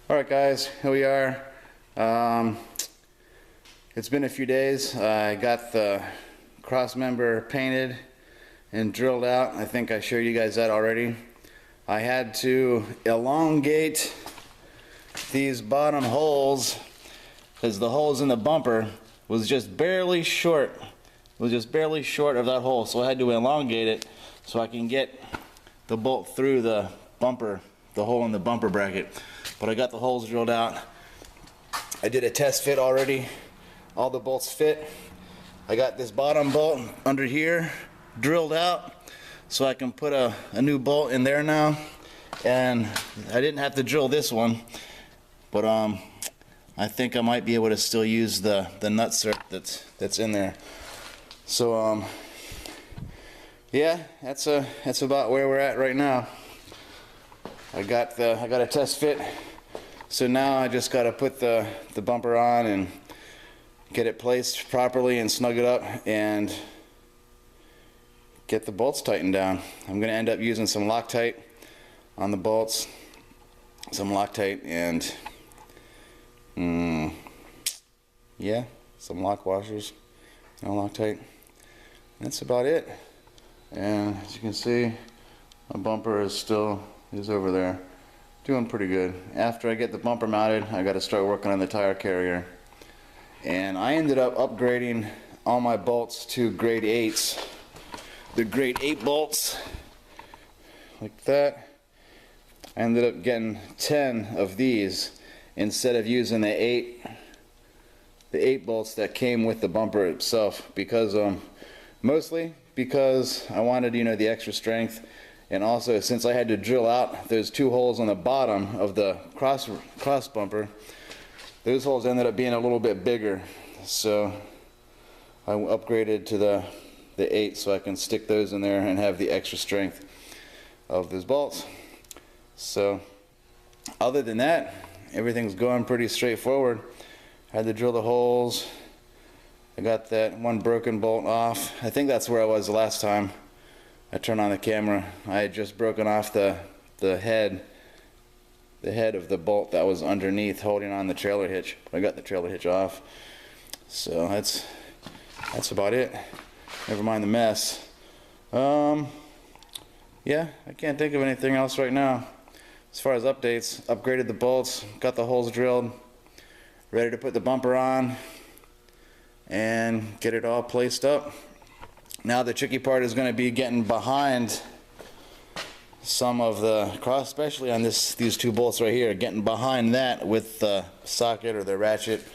Alright guys, here we are. It's been a few days. I got the cross member painted and drilled out. I think I showed you guys that already. I had to elongate these bottom holes because the holes in the bumper was just barely short. It was just barely short of that hole, so I had to elongate it so I can get the bolt through the bumper, the hole in the bumper bracket. But I got the holes drilled out. I did a test fit already. All the bolts fit. I got this bottom bolt under here drilled out so I can put a new bolt in there now. And I didn't have to drill this one, but I think I might be able to still use the nut cert that's in there. So yeah, that's about where we're at right now. I got a test fit, so now I just got to put the bumper on and get it placed properly and snug it up and get the bolts tightened down. I'm going to end up using some Loctite on the bolts, some Loctite and yeah, some lock washers, no Loctite. That's about it. And as you can see, my bumper is over there, doing pretty good. After I get the bumper mounted, I got to start working on the tire carrier. And I ended up upgrading all my bolts to grade 8s. The grade 8 bolts, like that. I ended up getting 10 of these instead of using the 8 bolts that came with the bumper itself, because mostly because I wanted, the extra strength. And also, since I had to drill out those 2 holes on the bottom of the cross bumper, those holes ended up being a little bit bigger. So I upgraded to the 8 so I can stick those in there and have the extra strength of those bolts. So other than that, everything's going pretty straightforward. I had to drill the holes. I got that one broken bolt off. I think that's where I was the last time I turned on the camera. I had just broken off the head of the bolt that was underneath holding on the trailer hitch. I got the trailer hitch off. So that's about it. Never mind the mess. Yeah, I can't think of anything else right now. As far as updates, upgraded the bolts, got the holes drilled, ready to put the bumper on and get it all placed up. Now the tricky part is going to be getting behind some of the cross, especially on these 2 bolts right here, getting behind that with the socket or the ratchet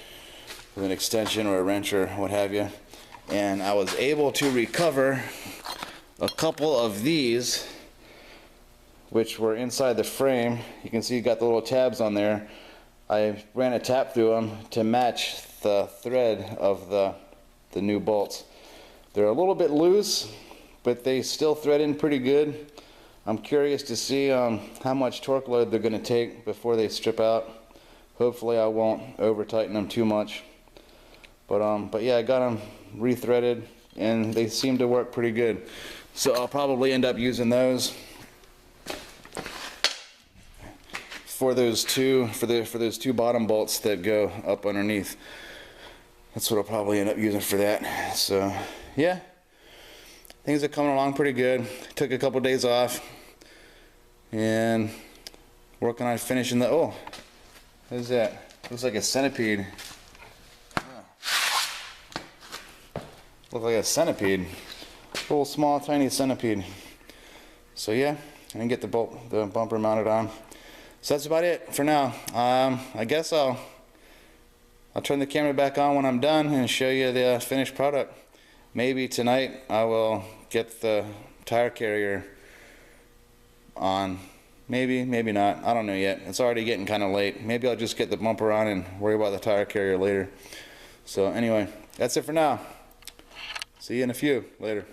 with an extension or a wrench or what have you. And I was able to recover a couple of these, which were inside the frame. You can see you got the little tabs on there. I ran a tap through them to match the thread of the new bolts. They're a little bit loose, but they still thread in pretty good. I'm curious to see how much torque load they're going to take before they strip out. Hopefully I won't over tighten them too much. But yeah, I got them rethreaded and they seem to work pretty good. So I'll probably end up using those for those two bottom bolts that go up underneath. That's what I'll probably end up using for that. So yeah, things are coming along pretty good. Took a couple days off and working on finishing the, oh, what is that? Looks like a centipede. Looks like a centipede. A little small, tiny centipede. So yeah, I didn't get the bumper mounted on. So that's about it for now. I guess I'll turn the camera back on when I'm done and show you the finished product. Maybe tonight I will get the tire carrier on. Maybe not. I don't know yet. It's already getting kind of late. Maybe I'll just get the bumper on and worry about the tire carrier later. So anyway, that's it for now. See you in a few. Later.